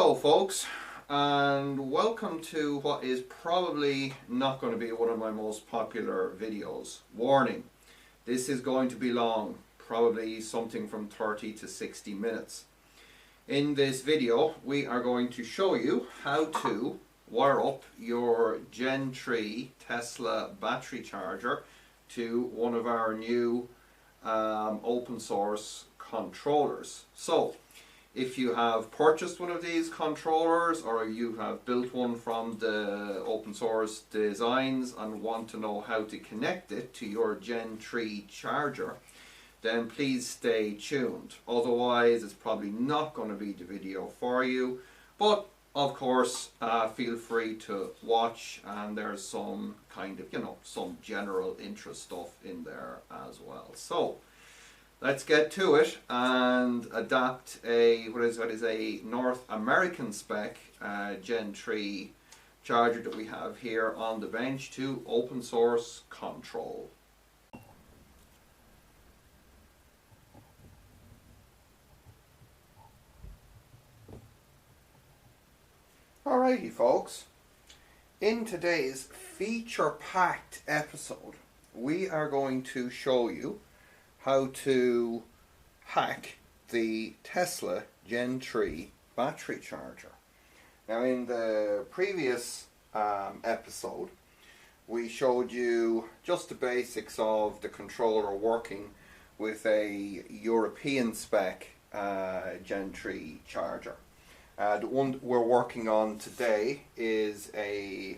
Hello folks, and welcome to what is probably not going to be one of my most popular videos. Warning, this is going to be long, probably something from 30 to 60 minutes. In this video we are going to show you how to wire up your Gen 3 Tesla battery charger to one of our new open source controllers. So if you have purchased one of these controllers or you have built one from the open source designs and want to know how to connect it to your Gen 3 charger, then please stay tuned. Otherwise it's probably not going to be the video for you, but of course feel free to watch, and there's some kind of, some general interest stuff in there as well. So let's get to it and adapt what is a North American spec Gen 3 charger that we have here on the bench to open source control. Alrighty folks, in today's feature-packed episode we are going to show you how to hack the Tesla Gen 3 battery charger. Now in the previous episode we showed you just the basics of the controller working with a European spec Gen 3 charger. The one we're working on today is a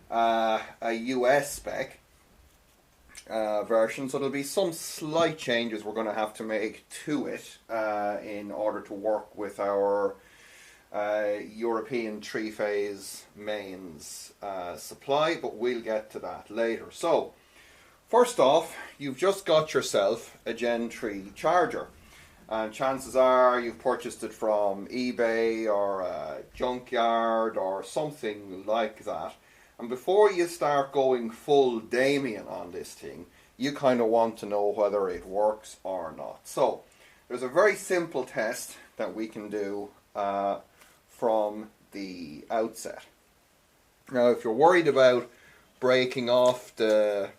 US spec version, so there'll be some slight changes we're going to have to make to it in order to work with our European three-phase mains supply, but we'll get to that later. So first off, you've just got yourself a Gen 3 charger, and chances are you've purchased it from eBay or a junkyard or something like that. And before you start going full Damien on this thing, you kind of want to know whether it works or not. So there's a very simple test that we can do from the outset. Now if you're worried about breaking off the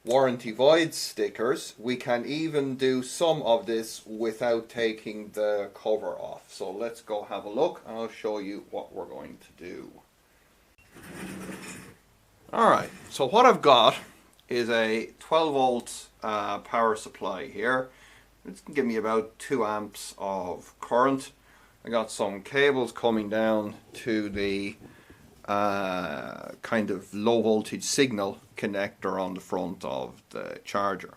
warranty void stickers, we can even do some of this without taking the cover off. So let's go have a look and I'll show you what we're going to do. Alright, so what I've got is a 12 volt power supply here. It's going to give me about 2 amps of current. I got some cables coming down to the kind of low voltage signal connector on the front of the charger.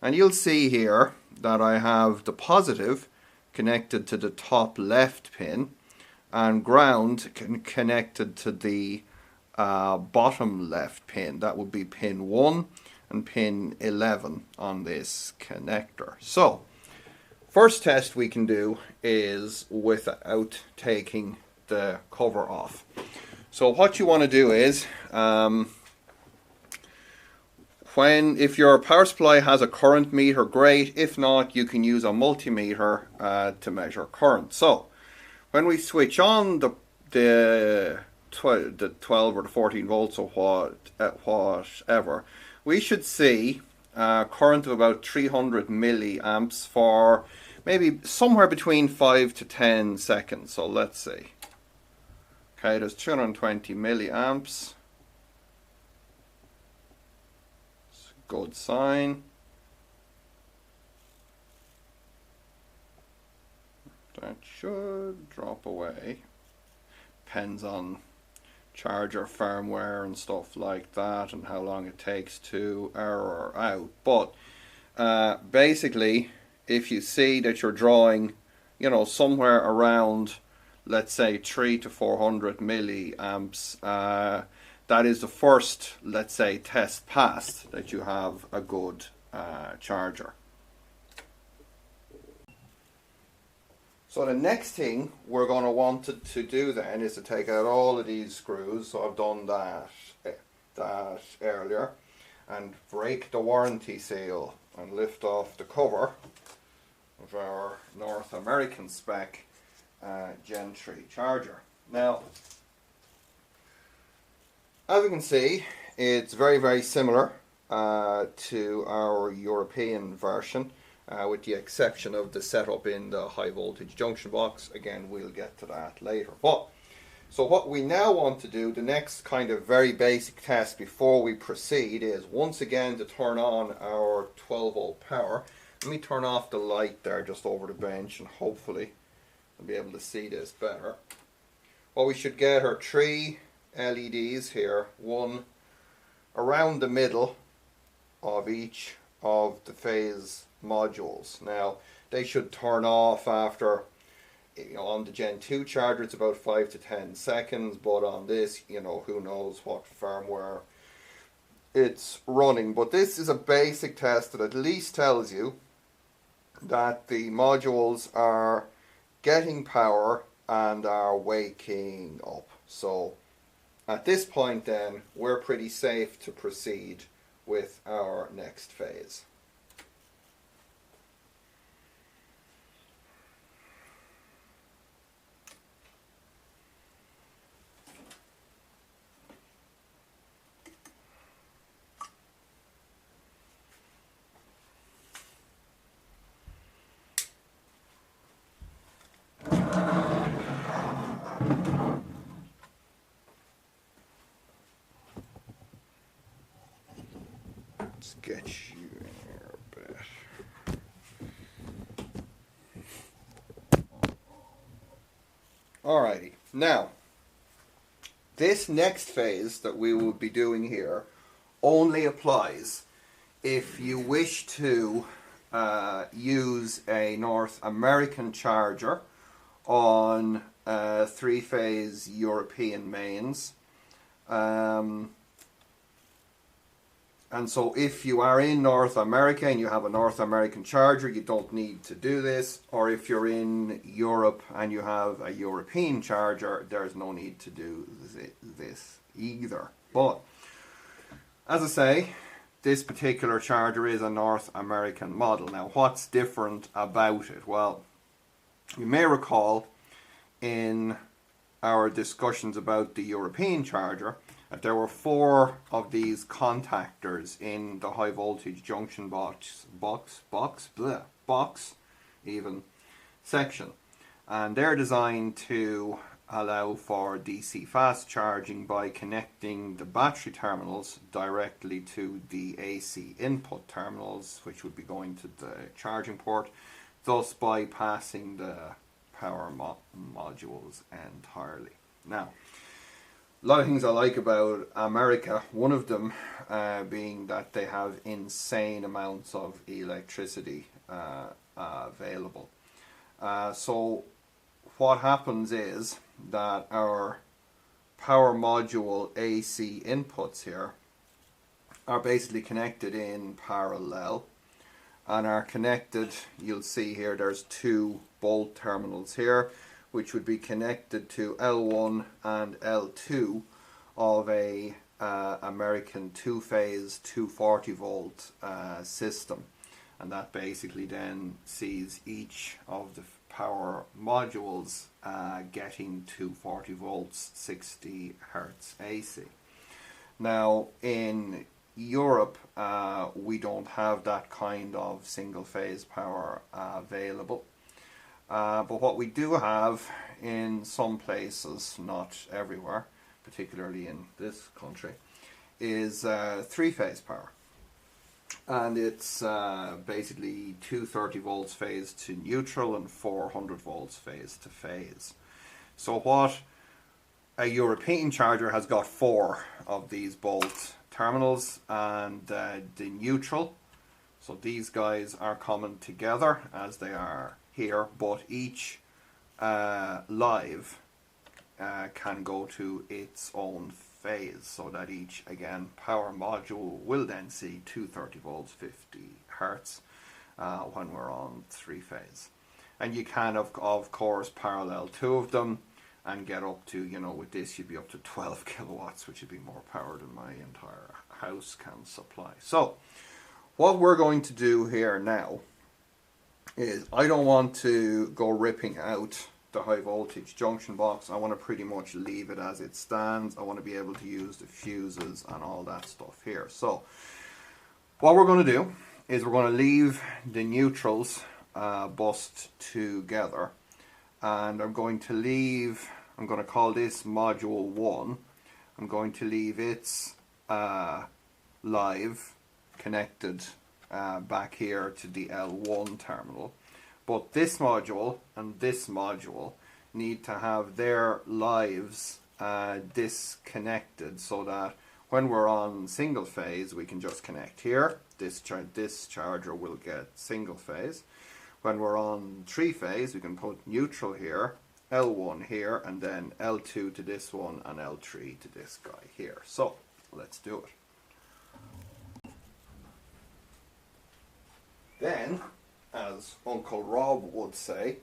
And you'll see here that I have the positive connected to the top left pin and ground connected to the bottom left pin. That would be pin 1 and pin 11 on this connector. So first test we can do is without taking the cover off. So what you want to do is if your power supply has a current meter, great. If not, you can use a multimeter to measure current. So when we switch on the 12 or the 14 volts or whatever, we should see a current of about 300 milliamps for maybe somewhere between 5 to 10 seconds. So let's see. Okay, there's 220 milliamps. It's a good sign. That should drop away. Depends on charger firmware and stuff like that and how long it takes to error out. But basically, if you see that you're drawing, somewhere around, let's say 300 to 400 milliamps, that is the first, let's say, test passed that you have a good charger. So the next thing we're going to want to do then is to take out all of these screws. So I've done that earlier, and break the warranty seal and lift off the cover of our North American spec Gen 3 charger. Now, as you can see, it's very, very similar to our European version, with the exception of the setup in the high voltage junction box. Again, we'll get to that later. So what we now want to do, the next kind of very basic test before we proceed, is once again to turn on our 12 volt power. Let me turn off the light there just over the bench, and hopefully I'll be able to see this better. What we should get are 3 LEDs here, one around the middle of each of the phase modules. Now, they should turn off after, on the Gen 2 charger it's about 5 to 10 seconds, but on this, who knows what firmware it's running. But this is a basic test that at least tells you that the modules are getting power and are waking up. So at this point then, we're pretty safe to proceed with our next phase. Let's get you in here a bit. Alrighty, now this next phase that we will be doing here only applies if you wish to use a North American charger on 3-phase European mains. And so if you are in North America and you have a North American charger, you don't need to do this. Or if you're in Europe and you have a European charger, there's no need to do this either. But as I say, this particular charger is a North American model. Now, what's different about it? Well, you may recall in our discussions about the European charger that there were 4 of these contactors in the high voltage junction box section, and they're designed to allow for DC fast charging by connecting the battery terminals directly to the AC input terminals, which would be going to the charging port, thus bypassing the power modules entirely. Now, a lot of things I like about America, one of them being that they have insane amounts of electricity available. So what happens is that our power module AC inputs here are basically connected in parallel and are connected, you'll see here there's 2 bolt terminals here, which would be connected to L1 and L2 of a American 2-phase 240 volt system, and that basically then sees each of the power modules getting to 40 volts 60 hertz AC. Now in Europe we don't have that kind of single phase power available. But what we do have in some places, not everywhere, particularly in this country, is 3-phase power. And it's basically 230 volts phase to neutral and 400 volts phase to phase. So what a European charger has got 4 of these bolt terminals, and the neutral, so these guys are common together as they are here, but each live can go to its own phase, so that each, again, power module will then see 230 volts 50 hertz when we're on 3-phase. And you can of course parallel 2 of them and get up to, with this you'd be up to 12 kilowatts, which would be more power than my entire house can supply. So what we're going to do here now is, I don't want to go ripping out the high voltage junction box. I want to pretty much leave it as it stands. I want to be able to use the fuses and all that stuff here. So what we're going to do is we're going to leave the neutrals bused together, and I'm going to call this module 1. I'm going to leave its live connected back here to the L1 terminal. But this module and this module need to have their lives disconnected, so that when we're on single phase we can just connect here. This charger will get single phase. When we're on 3 phase we can put neutral here, L1 here, and then L2 to this one and L3 to this guy here. So let's do it. Then, as Uncle Rob would say,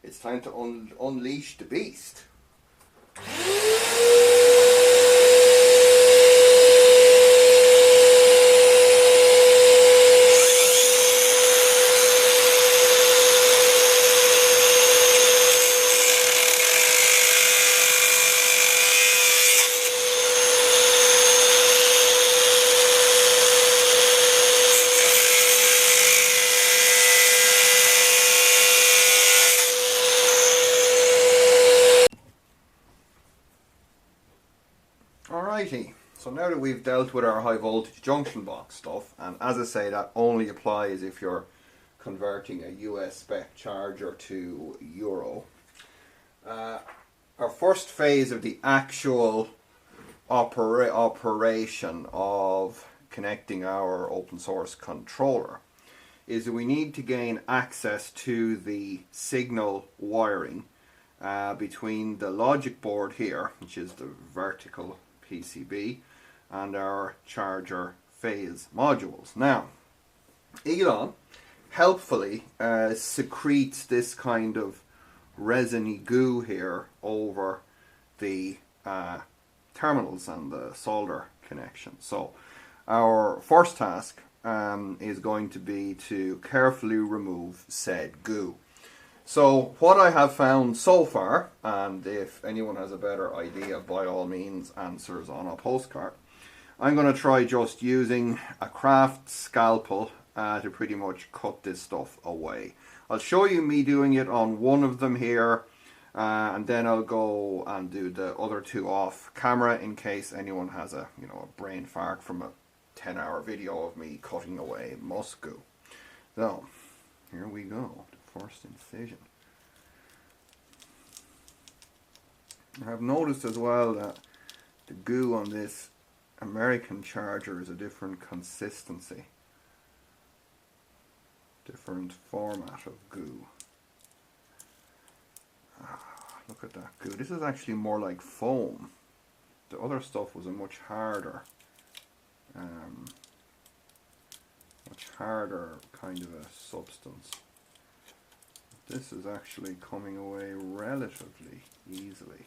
it's time to unleash the beast. Alrighty, so now that we've dealt with our high voltage junction box stuff, and as I say, that only applies if you're converting a US spec charger to Euro. Our first phase of the actual operation of connecting our open source controller is that we need to gain access to the signal wiring between the logic board here, which is the vertical PCB, and our charger phase modules. Now, Elon helpfully secretes this kind of resiny goo here over the terminals and the solder connection. So our first task is going to be to carefully remove said goo. So what I have found so far, and if anyone has a better idea, by all means answers on a postcard, I'm going to try just using a craft scalpel to pretty much cut this stuff away. I'll show you me doing it on one of them here, and then I'll go and do the other 2 off camera in case anyone has a brain fart from a 10-hour video of me cutting away musk goo. So here we go. First incision. I've noticed as well that the goo on this American charger is a different consistency, different format of goo. Look at that goo. This is actually more like foam. The other stuff was a much harder kind of a substance. This is actually coming away relatively easily.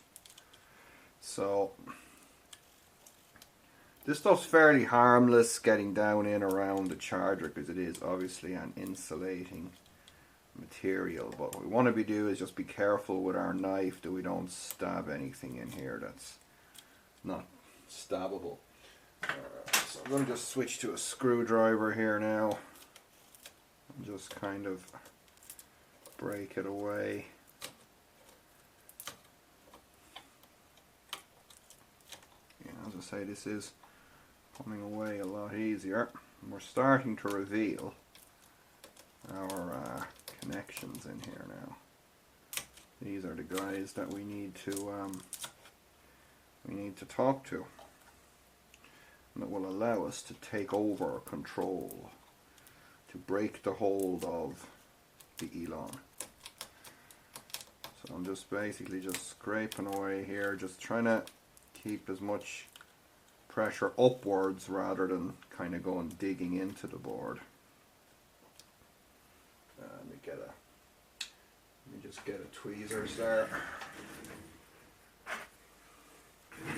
So this stuff's fairly harmless getting down in around the charger because it is obviously an insulating material. But what we want to do is just be careful with our knife that we don't stab anything in here that's not stabbable. So I'm going to just switch to a screwdriver here now and just kind of break it away. Yeah, as I say, this is coming away a lot easier. And we're starting to reveal our connections in here now. These are the guys that we need to talk to, and that will allow us to take over control, to break the hold of the Elon. So I'm just basically just scraping away here, just trying to keep as much pressure upwards rather than kind of going digging into the board. Let me just get a tweezers there. There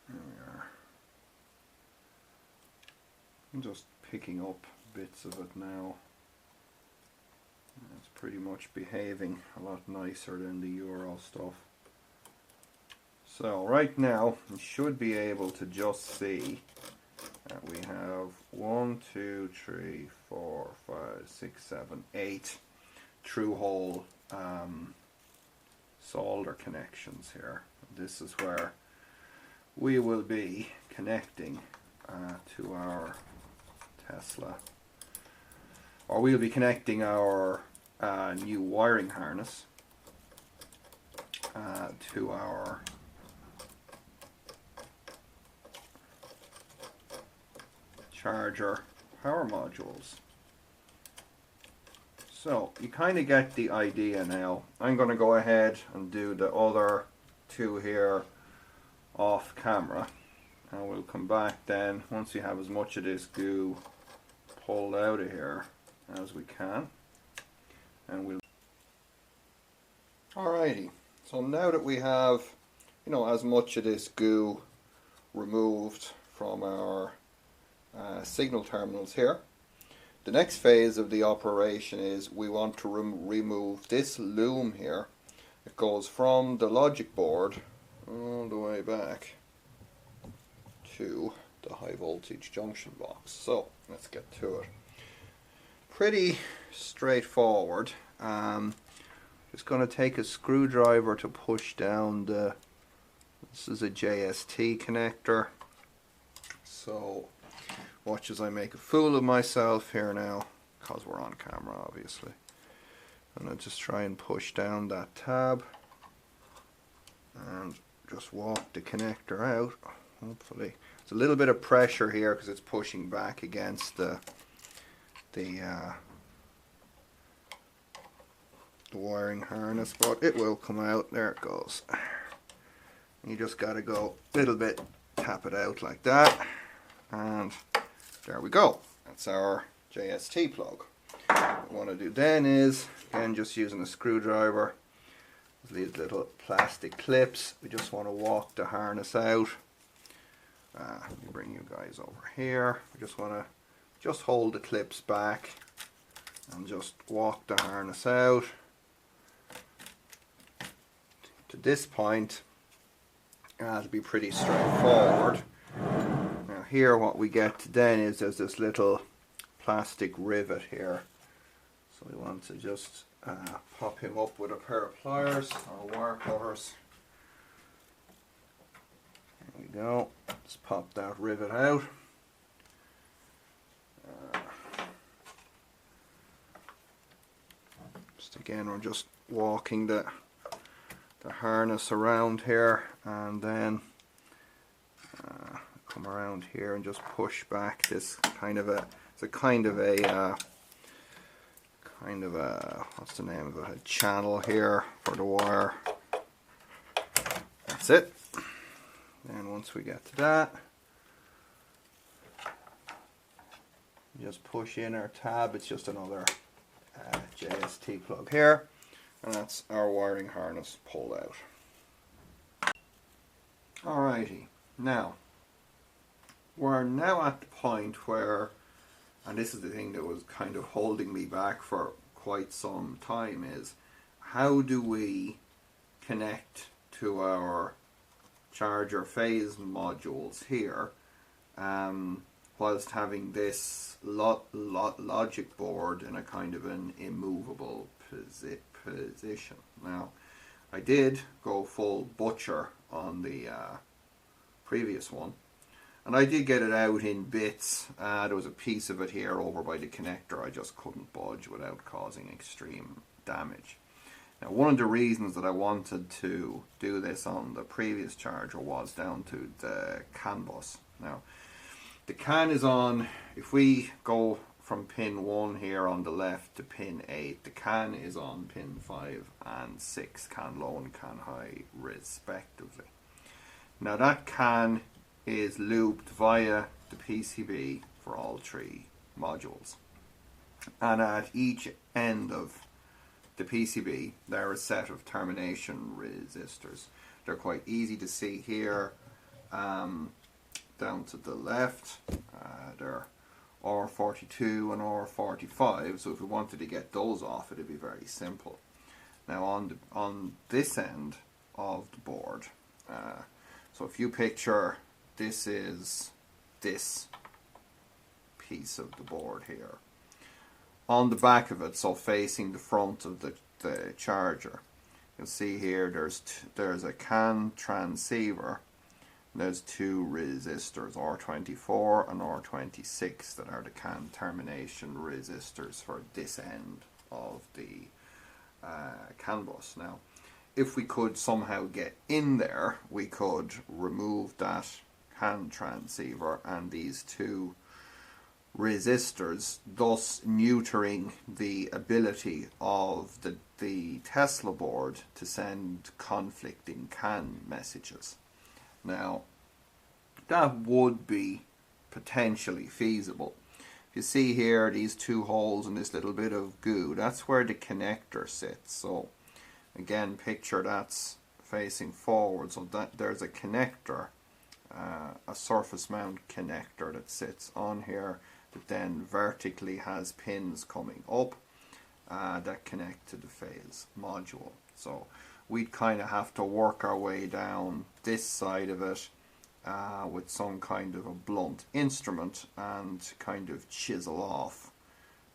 we are. I'm just picking up bits of it now. That's pretty much behaving a lot nicer than the Euro stuff. So right now you should be able to just see that we have 1, 2, 3, 4, 5, 6, 7, 8 through hole solder connections here. This is where we will be connecting to our Tesla, or we'll be connecting our new wiring harness to our charger power modules. So you kind of get the idea now. I'm going to go ahead and do the other two here off camera, and we'll come back then once we have as much of this goo pulled out of here as we can, and we'll. Alrighty, so now that we have, you know, as much of this goo removed from our signal terminals here, the next phase of the operation is we want to remove this loom here. It goes from the logic board all the way back to the high voltage junction box. So let's get to it. Pretty straightforward. Just going to take a screwdriver to push down the, this is a JST connector. So watch as I make a fool of myself here now, because we're on camera obviously. And I'll just try and push down that tab and just walk the connector out. Hopefully there's a little bit of pressure here because it's pushing back against the wiring harness, but it will come out. There it goes. You just got to go a little bit, tap it out like that, and there we go. That's our JST plug. What we want to do then is, again, just using a screwdriver, these little plastic clips, we just want to walk the harness out. Let me bring you guys over here. We just want to just hold the clips back and just walk the harness out to this point. That'll be pretty straightforward. Now here what we get then is there's this little plastic rivet here. So we want to just pop him up with a pair of pliers or wire cutters. There we go. Just pop that rivet out. Just again, we're just walking the harness around here, and then come around here and just push back this kind of a, it's a kind of a what's the name of it, a channel here for the wire. That's it. And once we get to that, just push in our tab. It's just another JST plug here, and that's our wiring harness pulled out. Alrighty, now we're now at the point where, and this is the thing that was kind of holding me back for quite some time, is how do we connect to our charger phase modules here whilst having this logic board in a kind of an immovable position. Now I did go full butcher on the previous one, and I did get it out in bits. There was a piece of it here over by the connector I just couldn't budge without causing extreme damage. Now one of the reasons that I wanted to do this on the previous charger was down to the CAN bus. Now the CAN is on, if we go from pin 1 here on the left to pin 8, the CAN is on pin 5 and 6, CAN low and CAN high respectively. Now that CAN is looped via the PCB for all 3 modules, and at each end of the PCB there are a set of termination resistors. They're quite easy to see here down to the left. They're R42 and R45, so if we wanted to get those off, it'd be very simple. Now on this end of the board, so if you picture this is this piece of the board here. On the back of it, so facing the front of the charger, you'll see here there's a CAN transceiver. There's two resistors, R24 and R26, that are the CAN termination resistors for this end of the CAN bus. Now, if we could somehow get in there, we could remove that CAN transceiver and these two resistors, thus neutering the ability of the Tesla board to send conflicting CAN messages. Now, that would be potentially feasible. If you see here these two holes and this little bit of goo, that's where the connector sits. So again, picture that's facing forward, so that there's a connector, a surface mount connector that sits on here that then vertically has pins coming up that connect to the phase module. So we'd kind of have to work our way down this side of it with some kind of a blunt instrument and kind of chisel off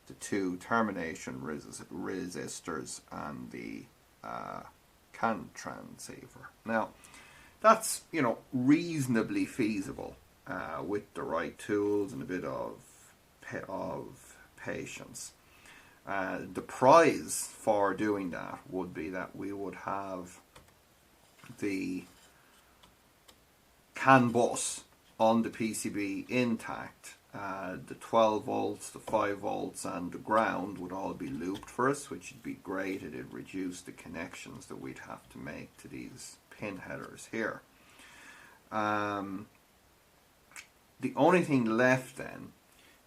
the two termination resistors and the CAN transceiver. Now, that's, you know, reasonably feasible with the right tools and a bit of patience. The prize for doing that would be that we would have the CAN bus on the PCB intact. The 12 volts, the 5 volts and the ground would all be looped for us, which would be great. It'd reduce the connections that we'd have to make to these pin headers here. The only thing left then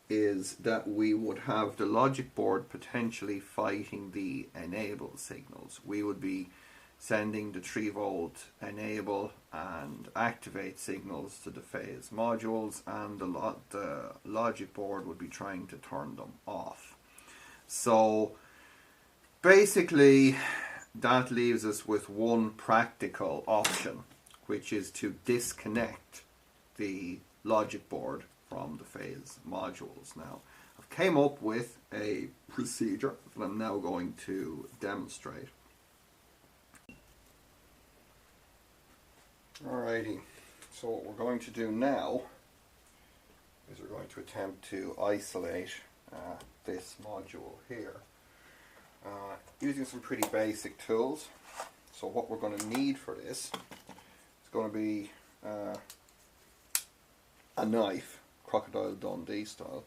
is that we would have the logic board potentially fighting the enable signals. We would be sending the 3 volt enable and activate signals to the phase modules, and the logic board would be trying to turn them off. So basically that leaves us with one practical option, which is to disconnect the logic board from the phase modules. Now, I've came up with a procedure that I'm now going to demonstrate. Alrighty, so what we're going to do now is we're going to attempt to isolate this module here using some pretty basic tools. So what we're going to need for this is going to be a knife, Crocodile Dundee style,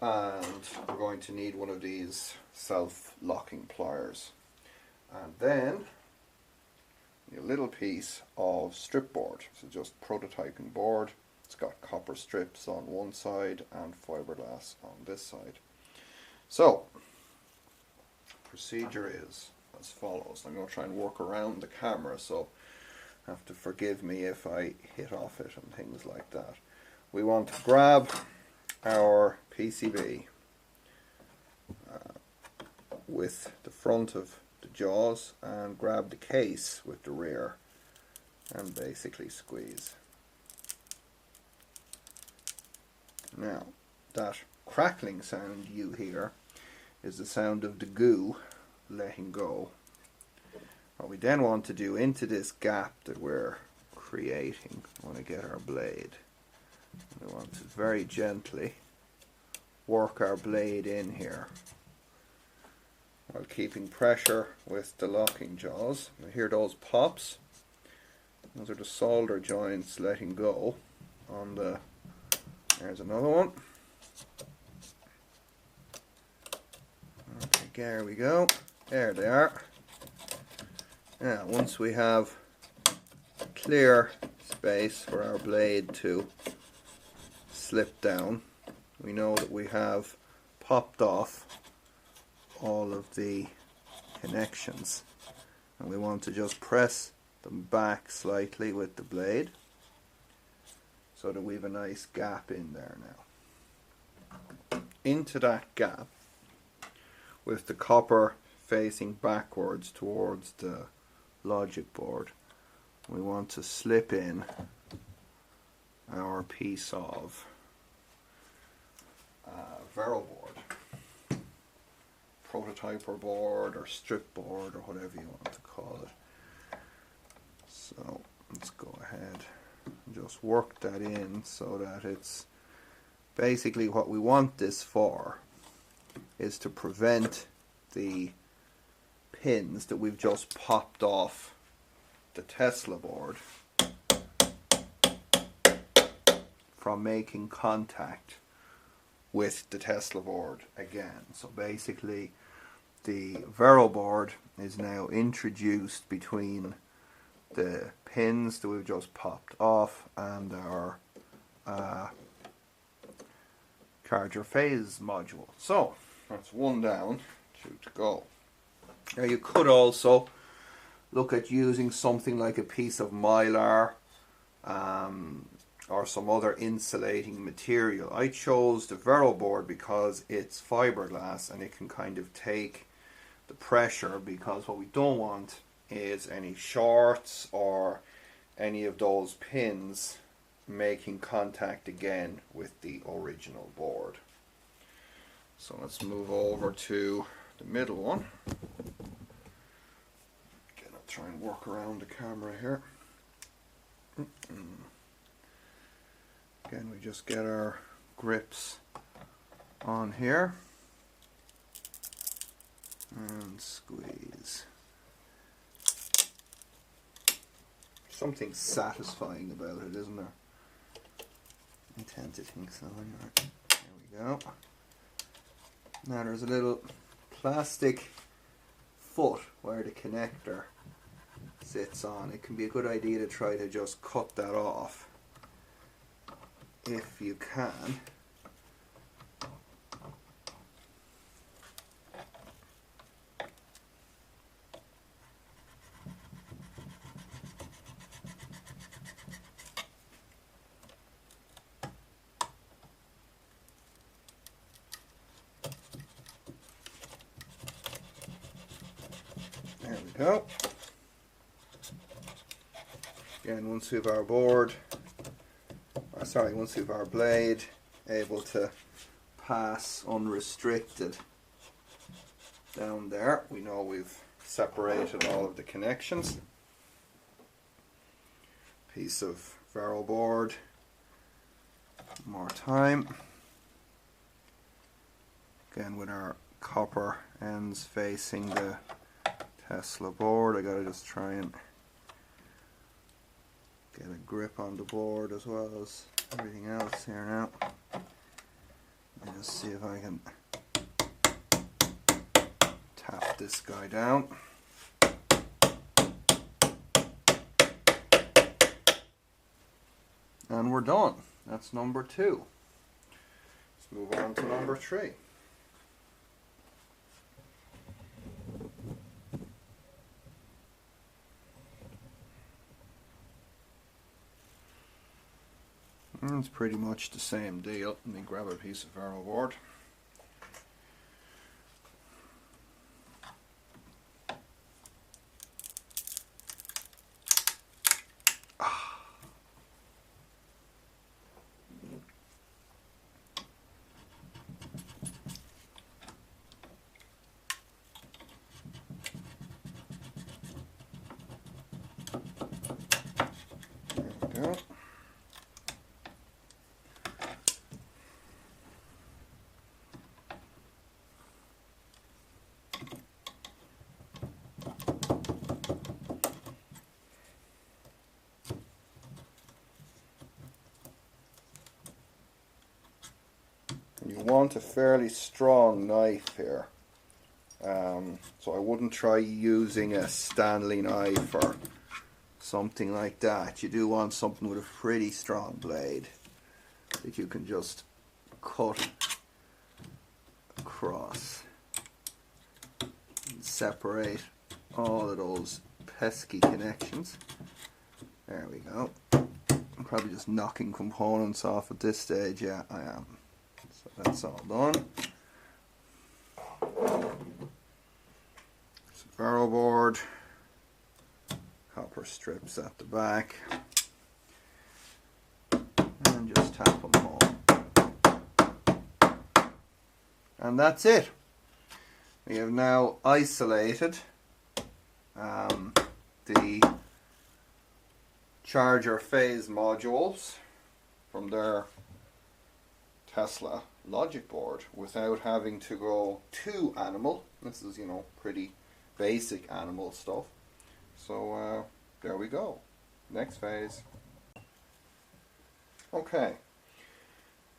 and we're going to need one of these self-locking pliers, and then a little piece of strip board. So just prototyping board. It's got copper strips on one side and fiberglass on this side. So procedure is as follows. I'm going to try and work around the camera, so you have to forgive me if I hit off it and things like that. We want to grab our PCB with the front of the jaws and grab the case with the rear and basically squeeze. Now, that crackling sound you hear is the sound of the goo letting go. What we then want to do into this gap that we're creating, we want to get our blade. We want to very gently work our blade in here while keeping pressure with the locking jaws. You hear those pops? Those are the solder joints letting go on the... There's another one. Okay, there we go. There they are. Now, once we have clear space for our blade to slip down, we know that we have popped off all of the connections, and we want to just press them back slightly with the blade so that we have a nice gap in there now. into that gap with the copper facing backwards towards the logic board. We want to slip in our piece of Vero board, prototyper board or strip board or whatever you want to call it. So let's go ahead and just work that in so that it's basically what we want this for is to prevent the pins that we've just popped off the Tesla board from making contact with the Tesla board again. So basically the Vero board is now introduced between the pins that we've just popped off and our charger phase module. So that's one down, two to go. Now you could also look at using something like a piece of mylar or some other insulating material. I chose the Vero board because it's fiberglass and it can kind of take the pressure, because what we don't want is any shorts or any of those pins making contact again with the original board. So let's move over to the middle one. Again, I'll try and work around the camera here. Again, we just get our grips on here and squeeze. Something satisfying about it, isn't there? I tend to think so anyway. There we go. Now there's a little plastic foot where the connector sits on. It can be a good idea to try to just cut that off if you can. There we go. Again, once we have our board, once we have our blade able to pass unrestricted down there, we know we've separated all of the connections. Piece of Vero board, more time. Again, with our copper ends facing the Tesla board, I gotta just try and get a grip on the board as well as everything else here now. Let me just see if I can tap this guy down. And we're done. That's number 2. Let's move on to number 3. It's pretty much the same deal. Let me grab a piece of Vero board. There we go. You want a fairly strong knife here, so I wouldn't try using a Stanley knife or something like that. You do want something with a pretty strong blade that you can just cut across and separate all of those pesky connections. There we go. I'm probably just knocking components off at this stage. Yeah, I am. So that's all done. It's a barrel board, copper strips at the back, and just tap them home. And that's it. We have now isolated the charger phase modules from their Tesla logic board without having to go too animal. This is, you know, pretty basic animal stuff. So there we go. Next phase. Okay.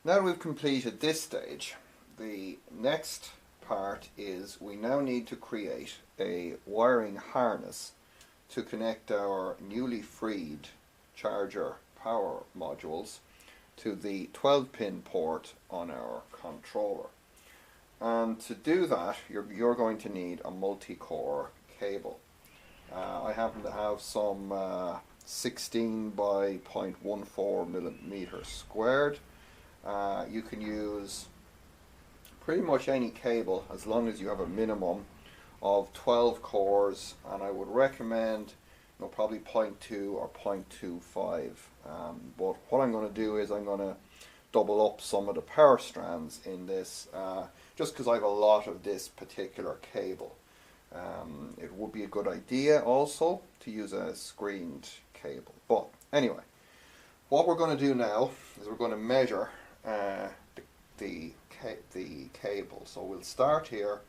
Now that we've completed this stage, the next part is we now need to create a wiring harness to connect our newly freed charger power modules to the 12-pin port on our controller. And to do that, you're going to need a multi-core cable. I happen to have some 16 by 0.14 millimeters squared. You can use pretty much any cable as long as you have a minimum of 12 cores, and I would recommend, you know, probably 0.2 or 0.25. But what I'm going to do is I'm going to double up some of the power strands in this, just because I have a lot of this particular cable. It would be a good idea also to use a screened cable. But anyway, what we're going to do now is we're going to measure the cable. So we'll start here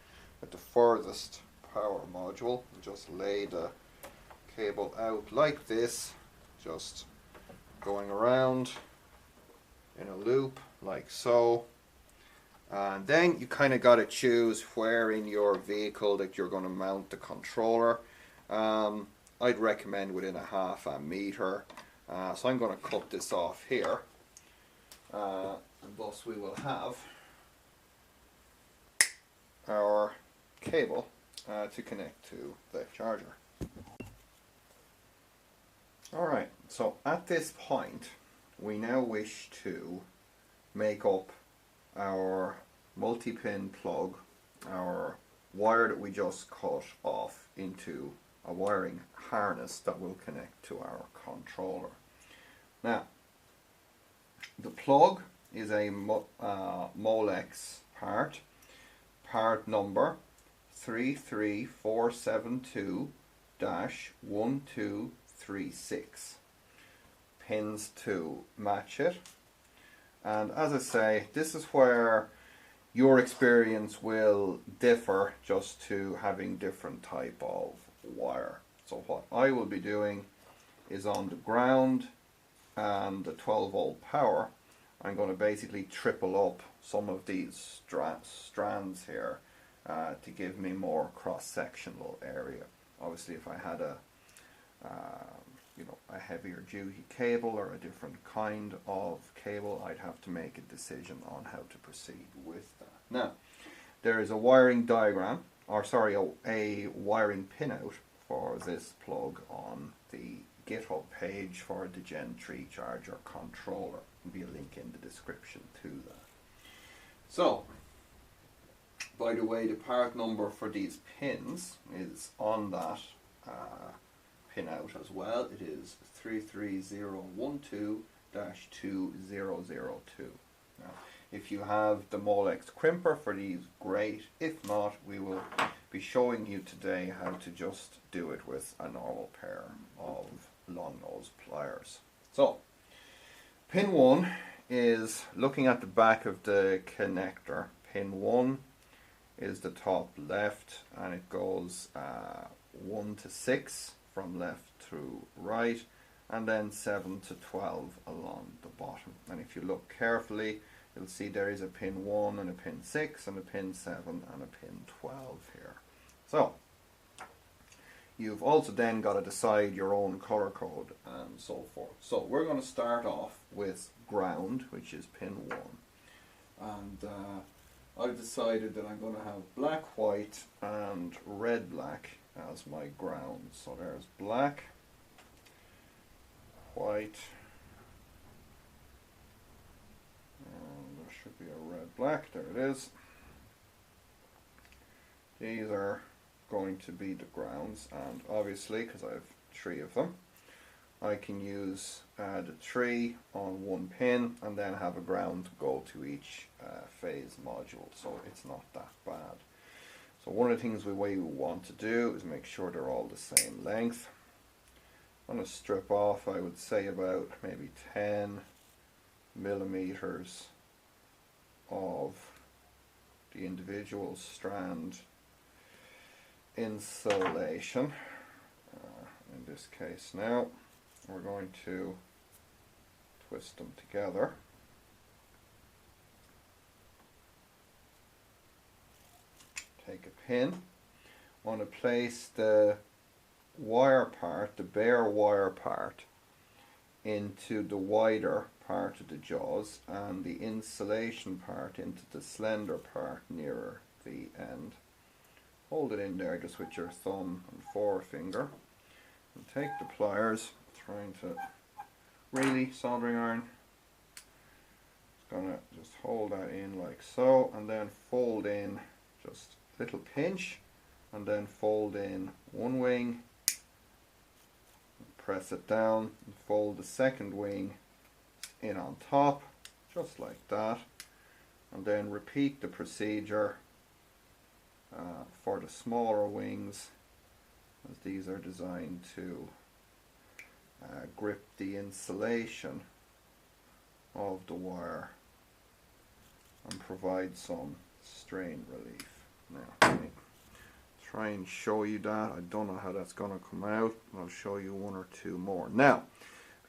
with the furthest power module and just lay the cable out like this, just going around in a loop like so. And then you kind of got to choose where in your vehicle that you're going to mount the controller. I'd recommend within a half a meter. So I'm going to cut this off here, and thus we will have our cable to connect to the charger. Alright, so at this point we now wish to make up our multi-pin plug, our wire that we just cut off, into a wiring harness that will connect to our controller. Now, the plug is a Molex part number 33472-1236. Pins to match it. And as I say, this is where your experience will differ just to having different type of wire. So what I will be doing is on the ground and the 12 volt power, I'm going to basically triple up some of these strands here to give me more cross-sectional area. Obviously, if I had a a heavier duty cable or a different kind of cable, I'd have to make a decision on how to proceed with that. Now, there is a wiring diagram, or sorry, a wiring pinout for this plug on the GitHub page for the Gen 3 charger controller. There'll be a link in the description to that. So, by the way, the part number for these pins is on that pinout as well. It is 33012-2002. Now, if you have the Molex crimper for these, great. If not, we will be showing you today how to just do it with a normal pair of long nose pliers. So, pin 1 is looking at the back of the connector. Pin 1 is the top left, and it goes 1 to 6 from left to right, and then 7 to 12 along the bottom. And if you look carefully, you'll see there is a pin 1 and a pin 6 and a pin 7 and a pin 12 here. So you've also then got to decide your own color code and so forth. So we're going to start off with ground, which is pin 1. And I've decided that I'm going to have black, white and red black as my ground. So there's black, white, and there should be a red black, there it is. These are going to be the grounds, and obviously, because I have 3 of them, I can use the 3 on one pin and then have a ground go to each phase module, so it's not that bad. So one of the things we want to do is make sure they're all the same length. I'm going to strip off, I would say, about maybe 10 millimeters of the individual strand insulation. In this case now, we're going to twist them together. Take a pin. I want to place the wire part, the bare wire part, into the wider part of the jaws, and the insulation part into the slender part nearer the end. Hold it in there just with your thumb and forefinger, and take the pliers, trying to really soldering iron. Just gonna just hold that in like so, and then fold in just a little pinch, and then fold in one wing, press it down, and fold the second wing in on top, just like that, and then repeat the procedure for the smaller wings, as these are designed to grip the insulation of the wire and provide some strain relief. Now, let me try and show you that. I don't know how that's going to come out. I'll show you 1 or 2 more. Now,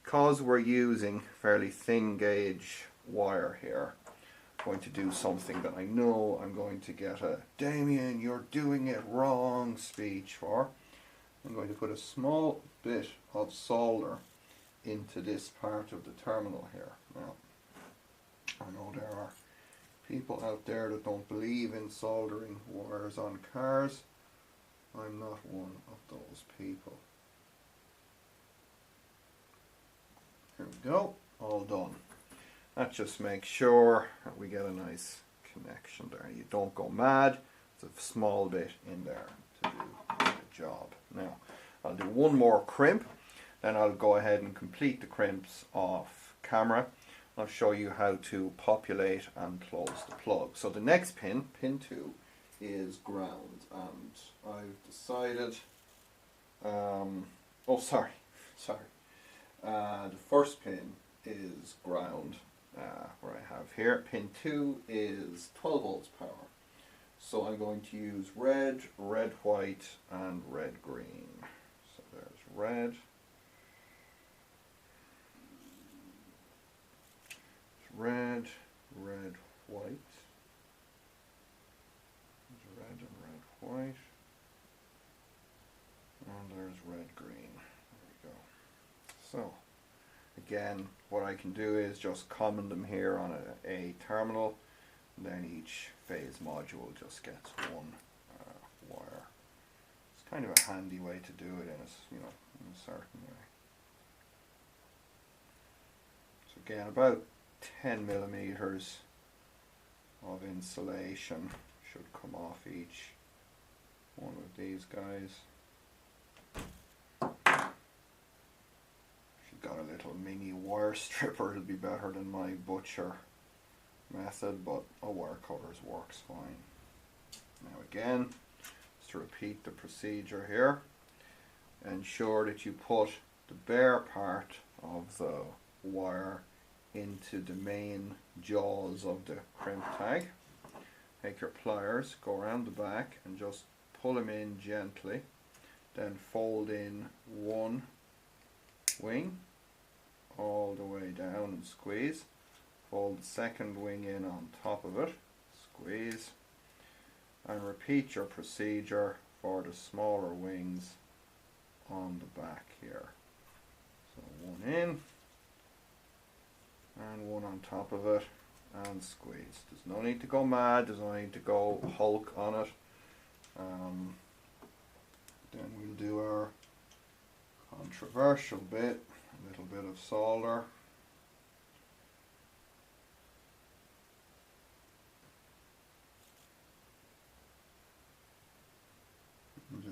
because we're using fairly thin gauge wire here, I'm going to do something that I know I'm going to get a "Damien, you're doing it wrong" speech for. I'm going to put a small bit of solder into this part of the terminal here. Now, I know there are people out there that don't believe in soldering wires on cars. I'm not one of those people. Here we go, all done. That just makes sure that we get a nice connection there. You don't go mad. There's a small bit in there to do the job. Now, I'll do 1 more crimp, then I'll go ahead and complete the crimps off camera. I'll show you how to populate and close the plug. So the next pin, pin 2, is ground, and I've decided, the first pin is ground, where I have here. Pin 2 is 12 volts power. So I'm going to use red, red, white, and red, green. So there's red, red, red, white, there's red and red, white, and there's red, green. There we go. So again, what I can do is just common them here on a terminal, and then each phase module just gets 1 wire. It's kind of a handy way to do it in a certain way. So again, about 10 millimeters of insulation should come off each one of these guys. If you've got a little mini wire stripper, it'll be better than my butcher method, but a wire cutters works fine. Now again, just to repeat the procedure here, ensure that you put the bare part of the wire into the main jaws of the crimp tag. Take your pliers, go around the back and just pull them in gently, then fold in 1 wing all the way down and squeeze. Fold the second wing in on top of it, squeeze, and repeat your procedure for the smaller wings on the back here. So 1 in, and 1 on top of it, and squeeze. There's no need to go mad, there's no need to go Hulk on it. Then we'll do our controversial bit, a little bit of solder.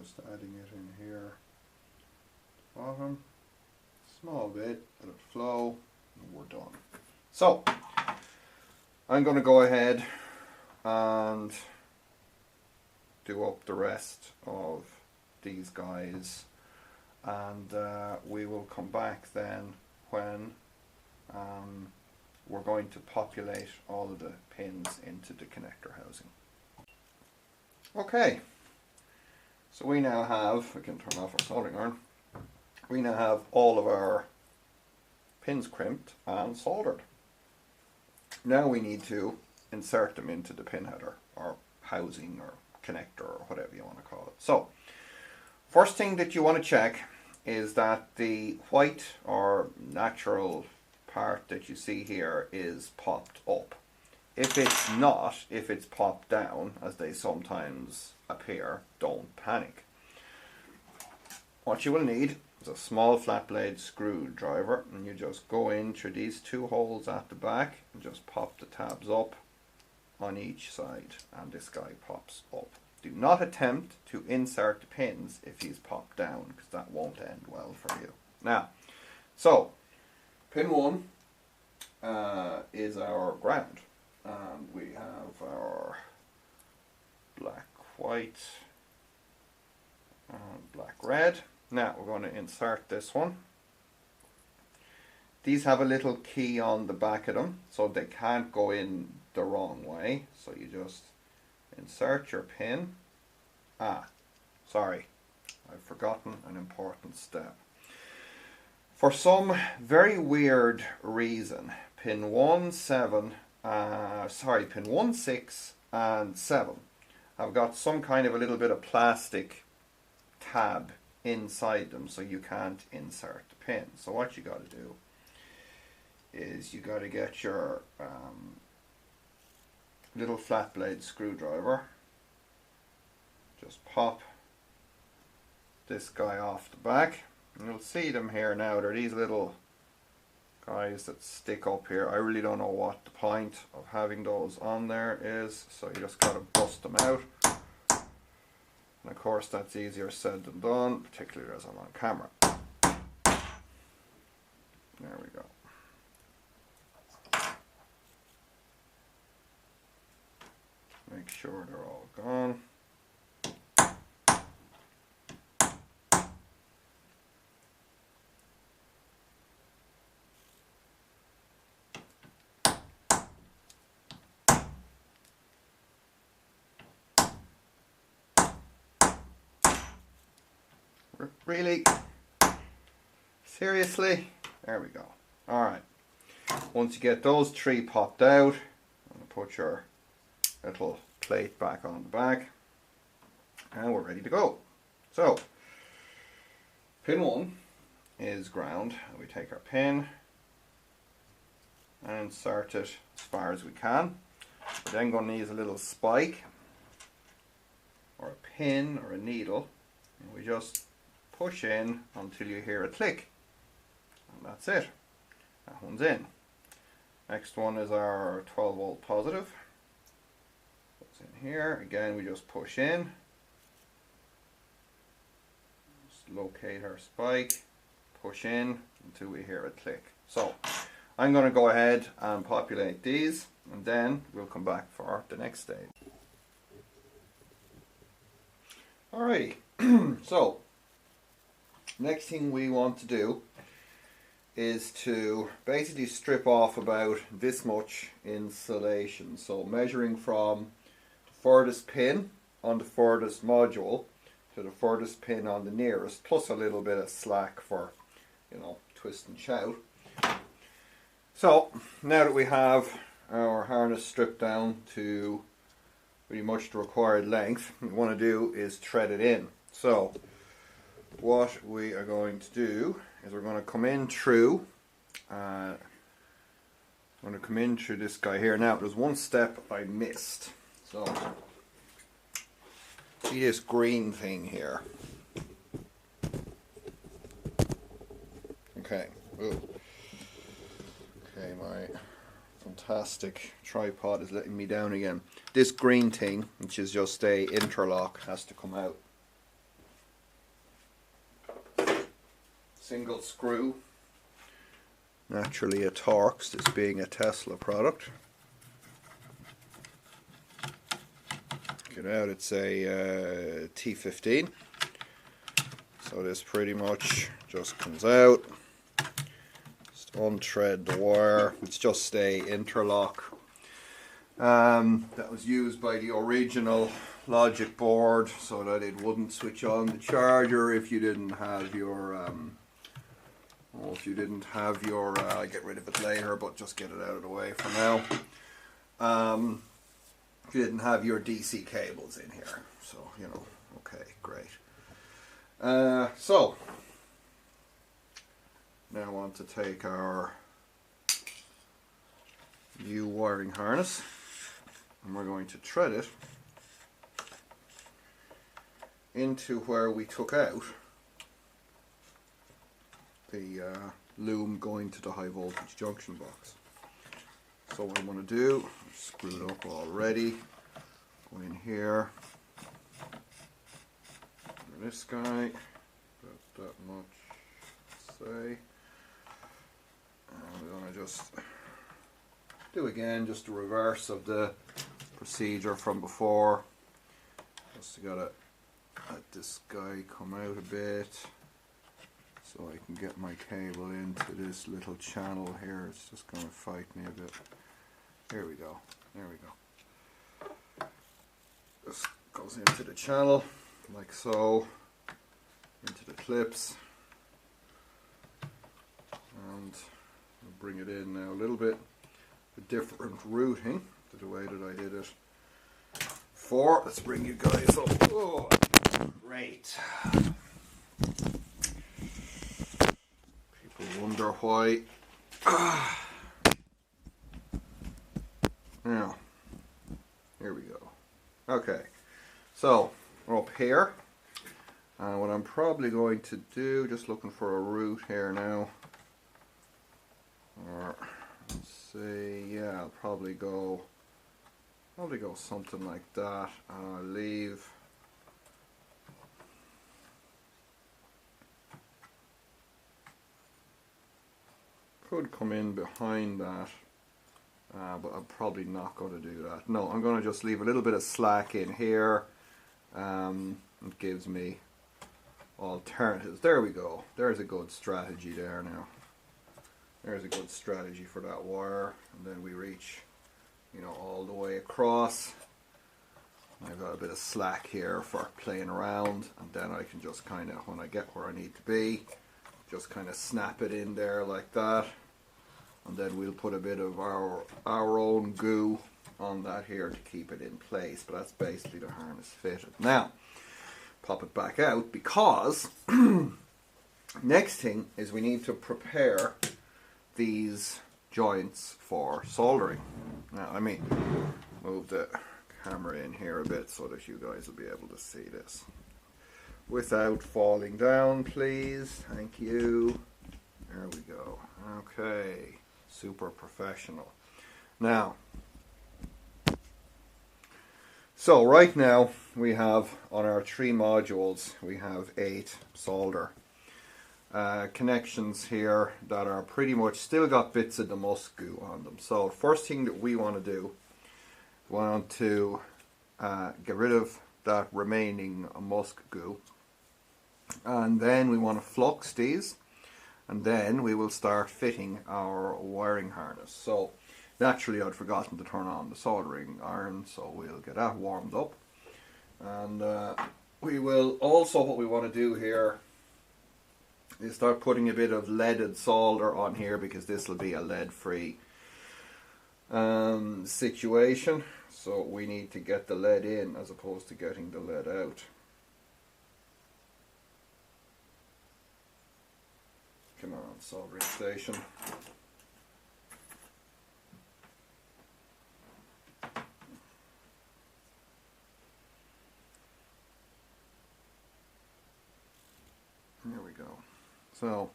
just adding it in here, bottom, small bit, let it flow, and we're done. So I'm going to go ahead and do up the rest of these guys, and we will come back then when we're going to populate all of the pins into the connector housing. Okay, so we now have, we can turn off our soldering iron, we now have all of our pins crimped and soldered. Now we need to insert them into the pin header or housing or connector or whatever you want to call it. So first thing that you want to check is that the white or natural part that you see here is popped up. If it's not, if it's popped down, as they sometimes appear, don't panic. What you will need is a small flat blade screwdriver, and you just go in through these two holes at the back and just pop the tabs up on each side, and this guy pops up. Do not attempt to insert the pins if he's popped down, because that won't end well for you. Now, so pin 1 is our ground, and we have our black, white, and black, red. Now we're going to insert this one. These have a little key on the back of them, so they can't go in the wrong way. So you just insert your pin. Sorry, I've forgotten an important step. For some very weird reason, pin 1, 6 and 7 have got some kind of a little bit of plastic tab inside them, so you can't insert the pin. So what you got to do is you got to get your little flat blade screwdriver, just pop this guy off the back, and you'll see them here now. They're these little guys that stick up here. I really don't know what the point of having those on there is, so you just got to bust them out. And of course that's easier said than done, particularly as I'm on camera. There we go. Make sure they're all gone. Really? Seriously? There we go. Alright. Once you get those three popped out, I'm going to put your little plate back on the back, and we're ready to go. So, pin 1 is ground, and we take our pin and insert it as far as we can. We're then going to use a little spike or a pin or a needle, and we just push in until you hear a click, and that's it. That one's in. Next one is our 12 volt positive. It's in here. Again, we just push in. Just locate our spike, push in until we hear a click. So I'm going to go ahead and populate these, and then we'll come back for the next stage. Alrighty, so next thing we want to do is to basically strip off about this much insulation. So measuring from the furthest pin on the furthest module to the furthest pin on the nearest, plus a little bit of slack for, you know, twist and shout. So now that we have our harness stripped down to pretty much the required length, what we want to do is thread it in. So what we are going to do is we're going to come in through this guy here. Now there's one step I missed. So see this green thing here. Okay. Ooh. Okay, my fantastic tripod is letting me down again. This green thing, which is just a interlock, has to come out. single screw. Naturally it torques, this being a Tesla product. Get out, it's a T15. So this pretty much just comes out. Just unthread the wire. It's just a interlock. That was used by the original logic board so that it wouldn't switch on the charger if you didn't have your I'll get rid of it later, but just get it out of the way for now. If you didn't have your DC cables in here, so you know, okay, great. So now I want to take our new wiring harness and we're going to thread it into where we took out the loom going to the high voltage junction box. So what I'm going to do, screw it up already, go in here, this guy, about that much, say, and we're going to just do again just the reverse of the procedure from before. Just got to let this guy come out a bit so I can get my cable into this little channel here. It's just going to fight me a bit. Here we go. There we go. This goes into the channel like so, into the clips, and I'll bring it in now a little bit. A different routing to the way that I did it before. Let's bring you guys up. Oh, great. People wonder why. Now, here we go. Okay, so we're up here. What I'm probably going to do, just looking for a route here now. Or let's see, yeah, I'll probably go something like that. I'll leave. Could come in behind that, but I'm probably not going to do that. No, I'm going to just leave a little bit of slack in here. It gives me alternatives. There we go. There's a good strategy there now. There's a good strategy for that wire, and then we reach, you know, all the way across. I've got a bit of slack here for playing around, and then I can just kind of, when I get where I need to be, just kind of snap it in there like that, and then we'll put a bit of our own goo on that here to keep it in place. But that's basically the harness fitted. Now pop it back out, because next thing is we need to prepare these joints for soldering. Now let me move the camera in here a bit so that you guys will be able to see this without falling down, please. Thank you. There we go. Okay, super professional. Now, so right now we have on our 3 modules, we have 8 solder connections here that are pretty much still got bits of the musk goo on them. So first thing that we want to do, we want to get rid of that remaining musk goo, and then we want to flux these, and then we will start fitting our wiring harness. So naturally I'd forgotten to turn on the soldering iron, so we'll get that warmed up, and we will also, what we want to do here is start putting a bit of leaded solder on here, because this will be a lead free situation. So we need to get the lead in as opposed to getting the lead out. Come on, soldering station. There we go. So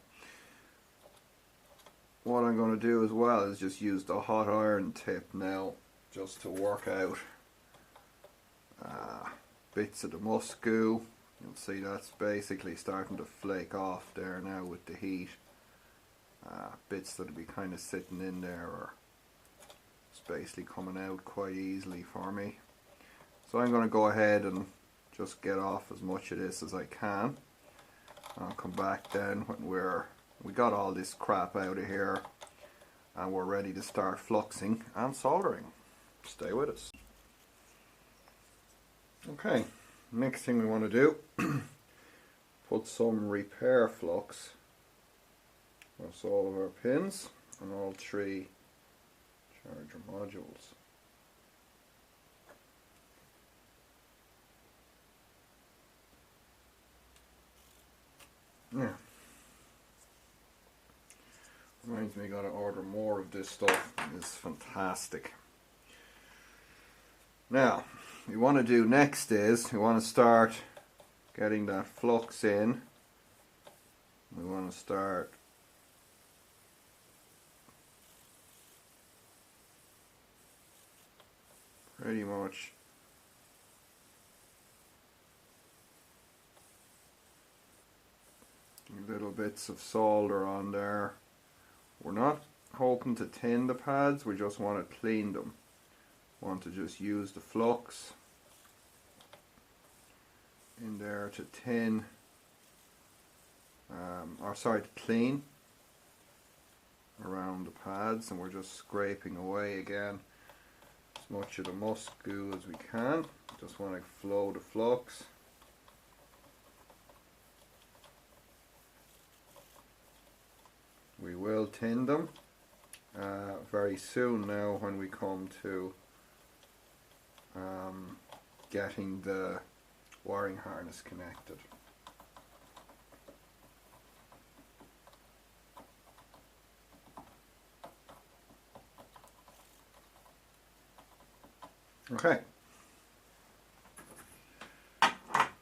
what I'm going to do as well is just use the hot iron tip now, just to work out bits of the musk goo. You'll see that's basically starting to flake off there now with the heat. Bits that'll be kind of sitting in there, or it's basically coming out quite easily for me. So I'm going to go ahead and just get off as much of this as I can. I'll come back then when we got all this crap out of here and we're ready to start fluxing and soldering. Stay with us. Okay, next thing we want to do, put some repair flux across all of our pins and all 3 charger modules. Yeah. Reminds me I gotta order more of this stuff. It's fantastic. Now, what we want to do next is we want to start getting that flux in. We want to start pretty much little bits of solder on there. We're not hoping to tin the pads, we just want to clean them. Want to just use the flux in there to tin, to clean around the pads, and we're just scraping away again as much of the musk goo as we can. Just want to flow the flux. We will tin them very soon now when we come to getting the wiring harness connected. Okay.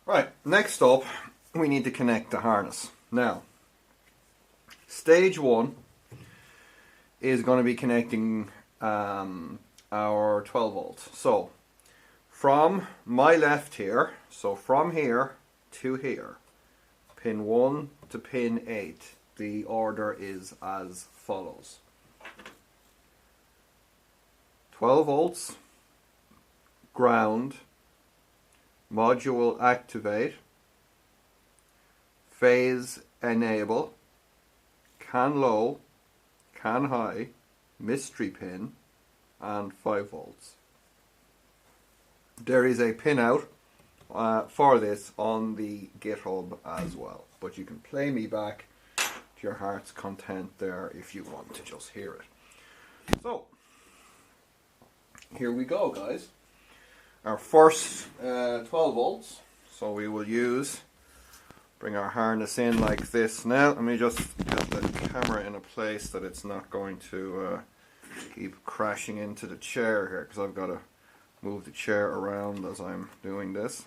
Right, next up we need to connect the harness. Now, stage 1 is going to be connecting our 12 volts. So from my left here, so from here to here, pin 1 to pin 8, the order is as follows. 12 volts, ground, module activate, phase enable, can low, can high, mystery pin, and 5 volts. There is a pin out for this on the GitHub as well, but you can play me back to your heart's content there if you want to just hear it. So, here we go, guys. Our first 12 volts, so we will bring our harness in like this. Now, let me just get the camera in a place that it's not going to keep crashing into the chair here, because I've got to move the chair around as I'm doing this.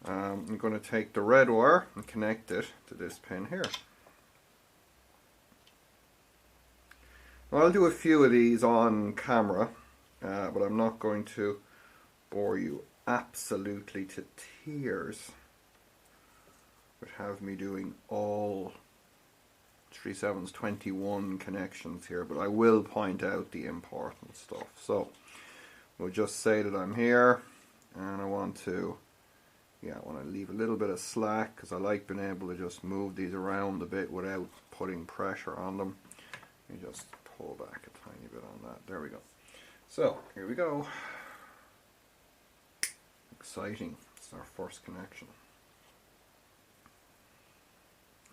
I'm going to take the red wire and connect it to this pin here. Now, I'll do a few of these on camera, but I'm not going to bore you absolutely to tears with have me doing all 3/7/21 connections here, but I will point out the important stuff. So we'll just say that I'm here, and I want to leave a little bit of slack, because I like being able to just move these around a bit without putting pressure on them. You just pull back a tiny bit on that. There we go. So here we go. Exciting. It's our first connection.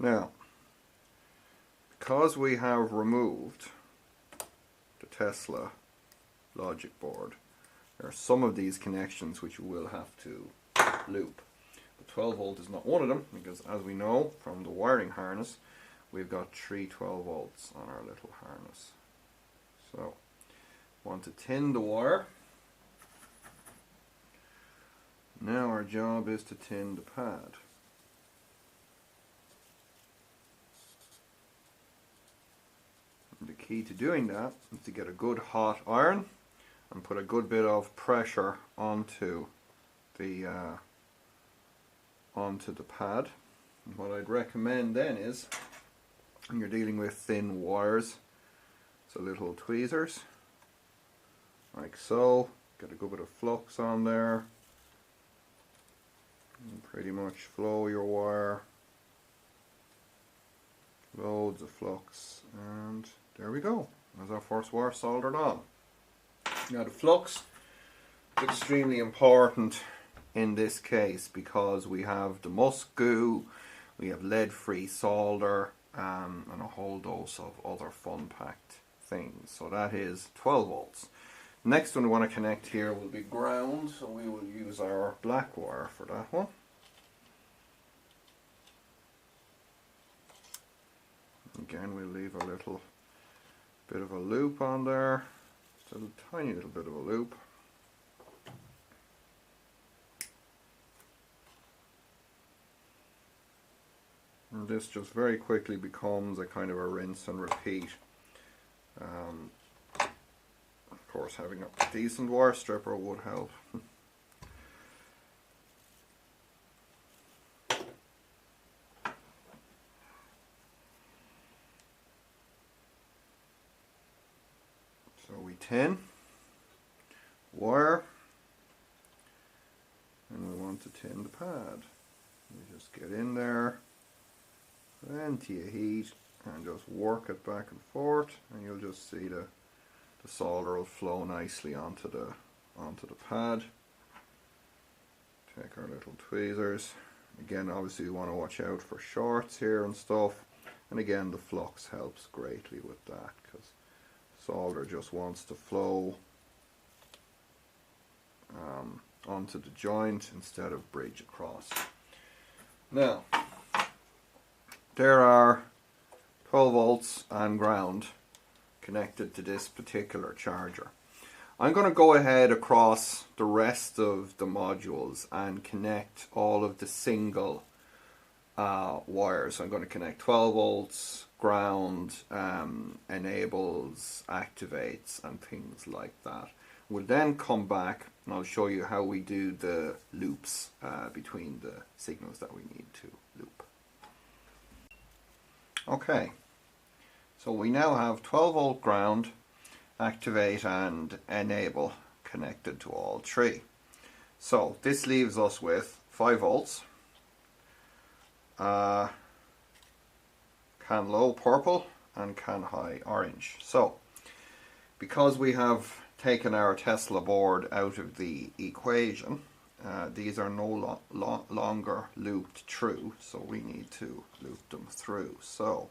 Now, because we have removed the Tesla logic board, there are some of these connections which you will have to loop. The 12 volt is not one of them, because as we know from the wiring harness, we've got 3 12 volts on our little harness. So, want to tin the wire. Now our job is to tin the pad. The key to doing that is to get a good hot iron and put a good bit of pressure onto the onto the pad. And what I'd recommend then is, when you're dealing with thin wires, so little tweezers, like so, get a good bit of flux on there, and pretty much flow your wire, loads of flux, and there we go. There's our first wire soldered on. Now the flux is extremely important in this case because we have the musk goo, we have lead-free solder, and a whole dose of other fun-packed things. So that is 12 volts. Next one we want to connect here will be ground, so we will use our black wire for that one. Again, we'll leave a little bit of a loop on there, just a tiny little bit of a loop. And this just very quickly becomes a kind of a rinse and repeat. Of course, having a decent wire stripper would help. So we tin wire, and we want to tin the pad. We just get in there, plenty of heat, and just work it back and forth, and you'll just see the solder will flow nicely onto the pad. Take our little tweezers. Again, obviously you want to watch out for shorts here and stuff, and again the flux helps greatly with that because solder just wants to flow onto the joint instead of bridge across. Now, there are 12 volts and ground connected to this particular charger. I'm going to go ahead across the rest of the modules and connect all of the single wires. I'm going to connect 12 volts, ground, enables, activates, and things like that. We'll then come back and I'll show you how we do the loops between the signals that we need to loop. Okay, so we now have 12 volt ground, activate and enable connected to all three. So this leaves us with 5 volts, can low purple and can high orange. So because we have taken our Tesla board out of the equation, these are no longer looped through, so we need to loop them through. So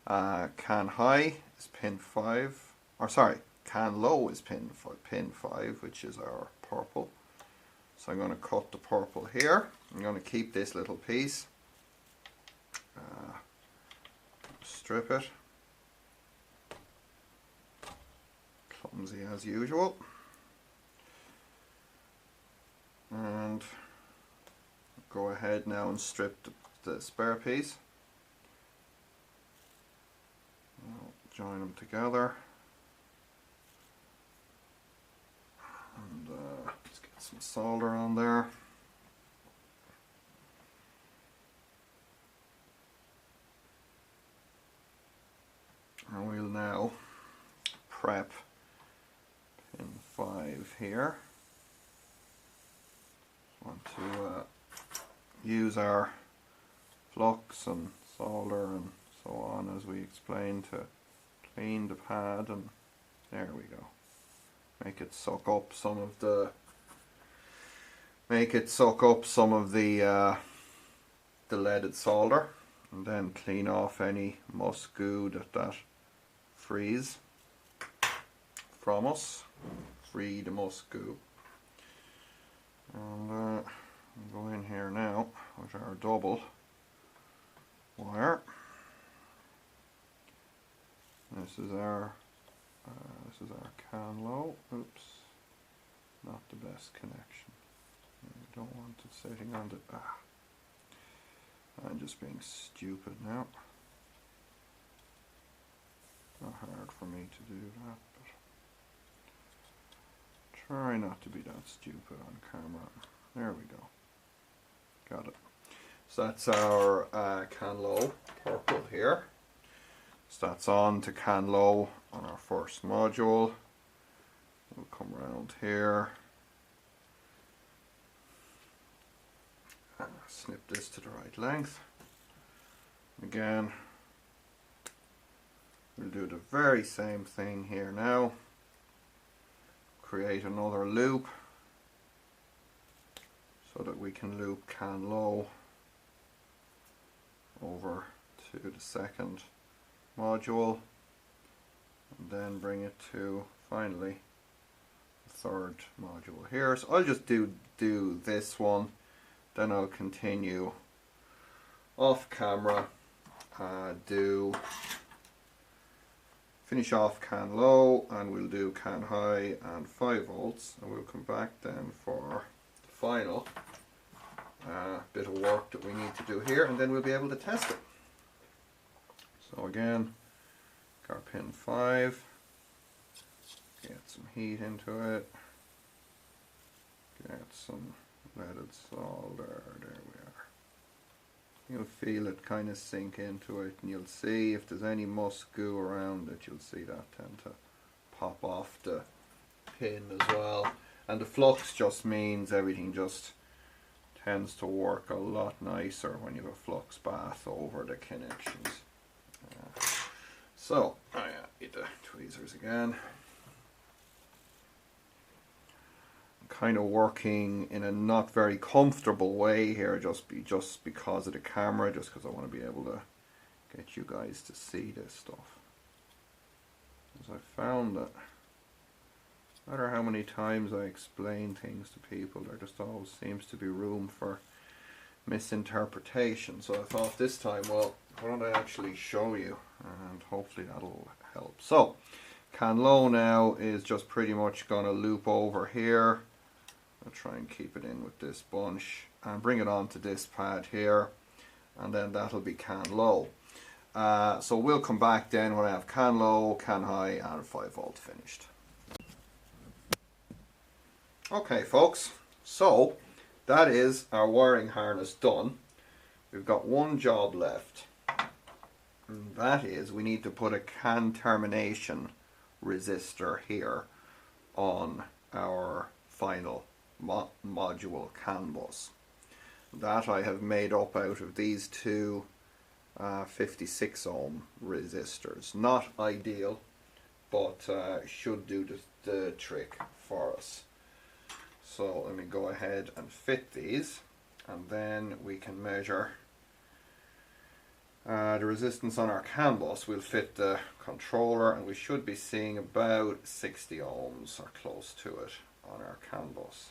can high is pin 5, or sorry, can low is pin 5, which is our purple. So I'm going to cut the purple here. I'm going to keep this little piece, strip it, clumsy as usual, and go ahead now and strip the spare piece. I'll join them together, and let's get some solder on there. And we'll now prep pin 5 here. Want to use our flux and solder and so on as we explained to clean the pad, and there we go. Make it suck up some of the leaded solder, and then clean off any musk goo that frees from us. Free the musk goo. And we'll go in here now with our double wire. This is our can low. Oops, not the best connection. I don't want it sitting on the. I'm just being stupid now. Not hard for me to do that, but try not to be that stupid on camera. There we go. Got it. So that's our can low purple here. So that's on to can low on our first module. We'll come around here. Snip this to the right length. Again, we'll do the very same thing here now. Create another loop so that we can loop can low over to the second module, and then bring it to finally the third module here. So I'll just do this one, then I'll continue off camera, finish off can low, and we'll do can high and 5 volts, and we'll come back then for the final bit of work that we need to do here, and then we'll be able to test it. So again, our pin 5, get some heat into it, get some leaded solder, there we are. You'll feel it kind of sink into it, and you'll see if there's any musk goo around it, you'll see that tend to pop off the pin as well. And the flux just means everything just tends to work a lot nicer when you have a flux bath over the connections. So, oh yeah, need the tweezers again. I'm kind of working in a not very comfortable way here, just because of the camera, just because I want to be able to get you guys to see this stuff. As I found that no matter how many times I explain things to people, there just always seems to be room for misinterpretation. So I thought this time, well, why don't I actually show you, and hopefully that'll help. So can low now is just pretty much going to loop over here. I'll try and keep it in with this bunch and bring it onto this pad here, and then that'll be can low. So we'll come back then when I have can low, can high and 5 volt finished. Okay folks, so that is our wiring harness done. We've got one job left, and that is we need to put a can termination resistor here on our final module CAN bus. That I have made up out of these two 56 ohm resistors. Not ideal, but should do the trick for us. So let me go ahead and fit these, and then we can measure the resistance on our CAN bus. We'll fit the controller, and we should be seeing about 60 ohms or close to it on our CAN bus.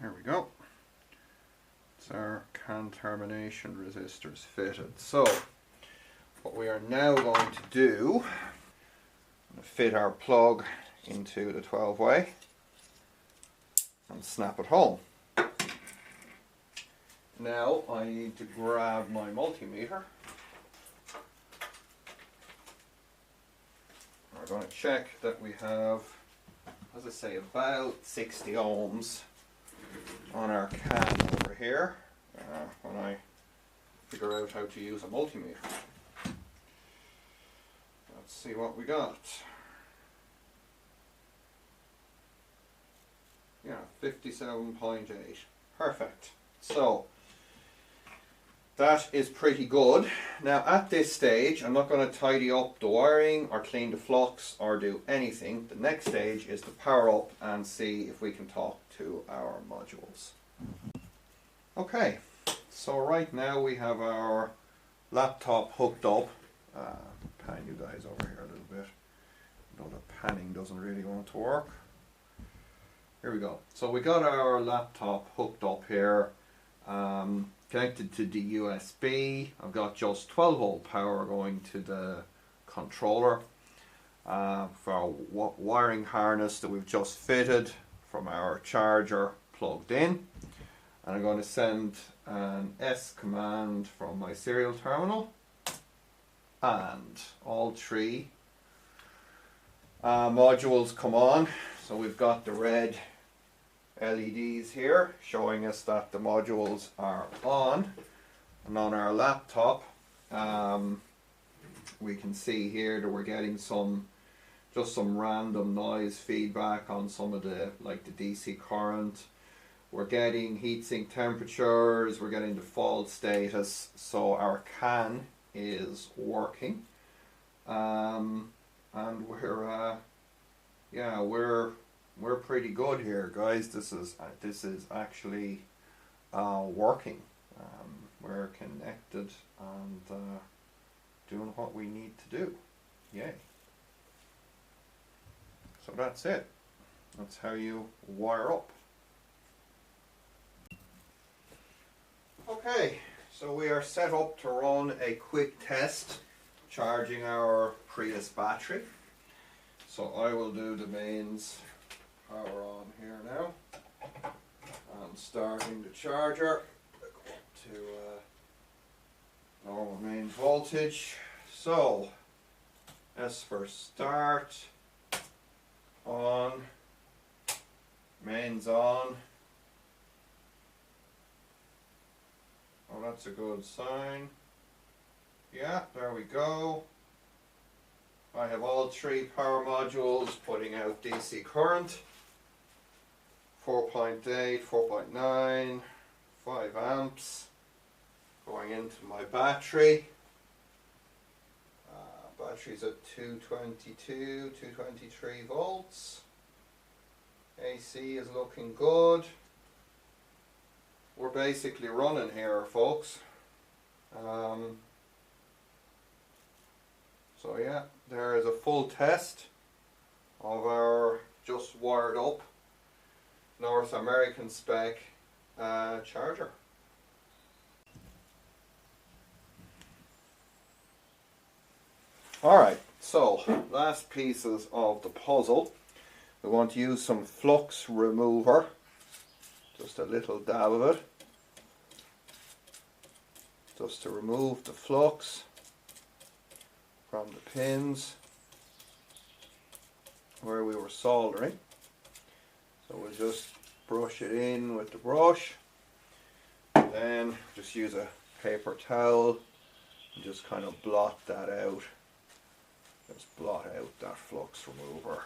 There we go. It's our CAN termination resistors fitted. So what we are now going to do, fit our plug into the 12-way and snap it home. Now I need to grab my multimeter. We're going to check that we have, as I say, about 60 ohms on our can over here when I figure out how to use a multimeter. Let's see what we got. Yeah, 57.8. Perfect. So that is pretty good. Now at this stage I'm not going to tidy up the wiring or clean the flux or do anything. The next stage is to power up and see if we can talk to our modules. Okay, so right now we have our laptop hooked up. Pan you guys over here a little bit, though the panning doesn't really want to work. Here we go. So we got our laptop hooked up here, connected to the USB. I've got just 12 volt power going to the controller. for our wiring harness that we've just fitted from our charger plugged in. And I'm going to send an S command from my serial terminal, and all three modules come on. So we've got the red LEDs here showing us that the modules are on, and on our laptop we can see here that we're getting just some random noise feedback on some of the, like the DC current. We're getting heatsink temperatures, we're getting default status, so our CAN is working, and we're pretty good here, guys. This is actually working. We're connected and doing what we need to do. Yay. So that's it. That's how you wire up. Okay, so we are set up to run a quick test charging our Prius battery. So I will do the mains power on here now. I'm starting the charger to normal main voltage. So S for start, on, mains on. Oh, that's a good sign. Yeah, there we go. I have all three power modules putting out DC current. 4.8, 4.9, 5 amps going into my battery. Battery's at 222, 223 volts. AC is looking good. We're basically running here, folks. So yeah, there is a full test of our just wired up North American spec charger. Alright, so last pieces of the puzzle. We want to use some flux remover, just a little dab of it, just to remove the flux from the pins where we were soldering. So we'll just brush it in with the brush, and then just use a paper towel and just kind of blot that out. Just blot out that flux remover.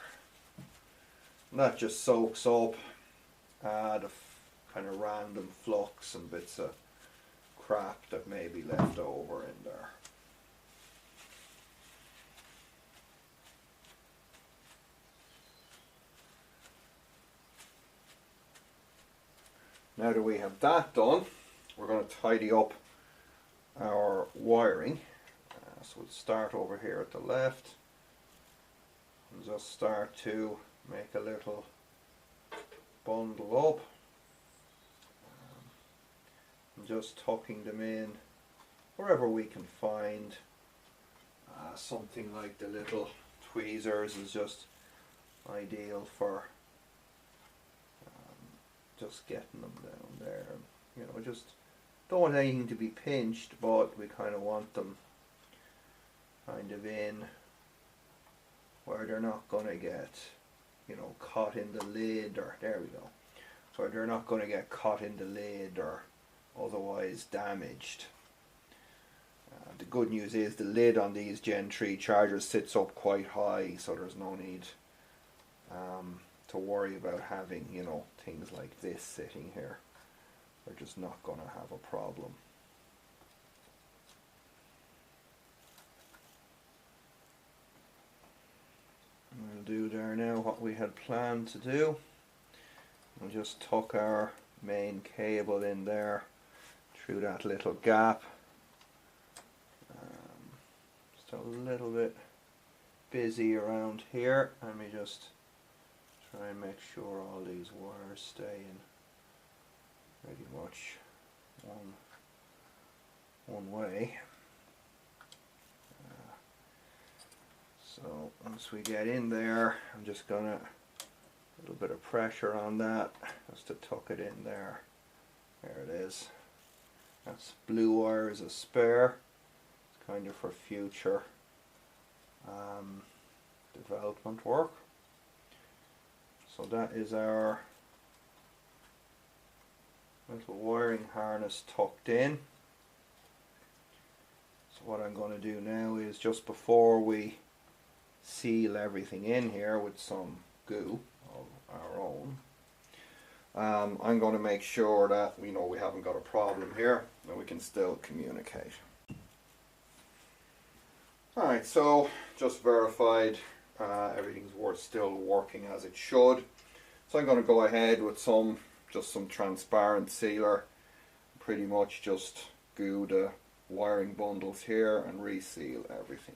And that just soaks up the kind of random flux and bits of crap that may be left over in there. Now that we have that done, we're going to tidy up our wiring. So we'll start over here at the left and just start to make a little bundle up, and just tucking them in wherever we can find. Something like the little tweezers is just ideal for just getting them down there. You know, just don't want anything to be pinched, but we kind of want them kind of in where they're not going to get, you know, caught in the lid, or there we go. So they're not going to get caught in the lid or otherwise damaged. The good news is the lid on these Gen 3 chargers sits up quite high, so there's no need to worry about having, you know, things like this sitting here. They're just not going to have a problem. We'll do there now what we had planned to do. We'll just tuck our main cable in there through that little gap. Just a little bit busy around here. Let me just try and make sure all these wires stay in pretty much one way. So once we get in there, I'm just gonna a little bit of pressure on that just to tuck it in there. There it is. That's blue wire as a spare. It's kind of for future development work. So that is our little wiring harness tucked in. So what I'm going to do now is, just before we seal everything in here with some goo of our own, I'm going to make sure that we haven't got a problem here and we can still communicate. Alright, so just verified everything's still working as it should. So I'm going to go ahead with some transparent sealer, pretty much just glue the wiring bundles here and reseal everything.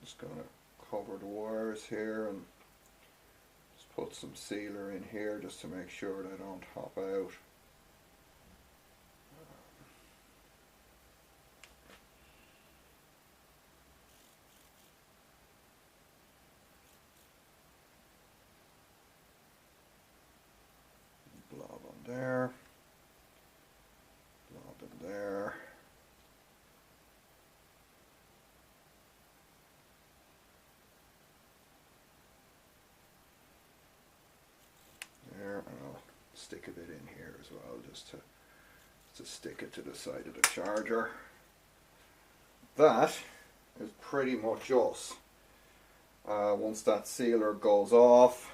Just going to cover the wires here and just put some sealer in here just to make sure they don't hop out. Blob on there, blob in there. There, and I'll stick a bit in here as well, just to stick it to the side of the charger. That is pretty much us. Once that sealer goes off,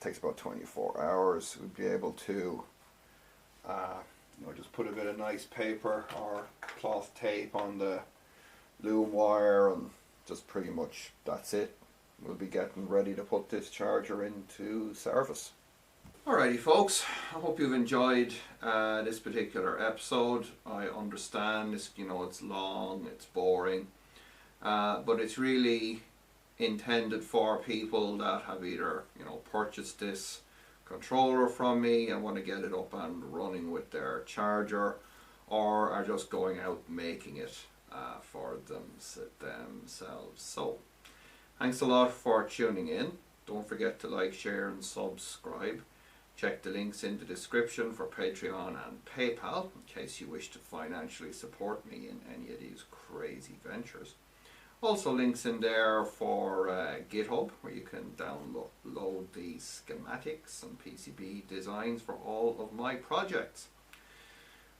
takes about 24 hours, we'll be able to just put a bit of nice paper or cloth tape on the loom wire, and just pretty much that's it. We'll be getting ready to put this charger into service. Alrighty folks, I hope you've enjoyed this particular episode. I understand this, it's long, it's boring, but it's really intended for people that have either purchased this controller from me and want to get it up and running with their charger, or are just going out making it for themselves. So thanks a lot for tuning in. Don't forget to like, share and subscribe. Check the links in the description for Patreon and PayPal in case you wish to financially support me in any of these crazy ventures. Also links in there for GitHub, where you can download the schematics and PCB designs for all of my projects.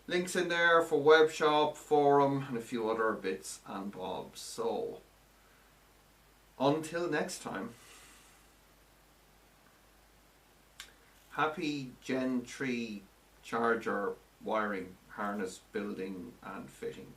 Links in there for web shop, forum and a few other bits and bobs. So until next time, happy Gen 3 charger wiring, harness building and fitting.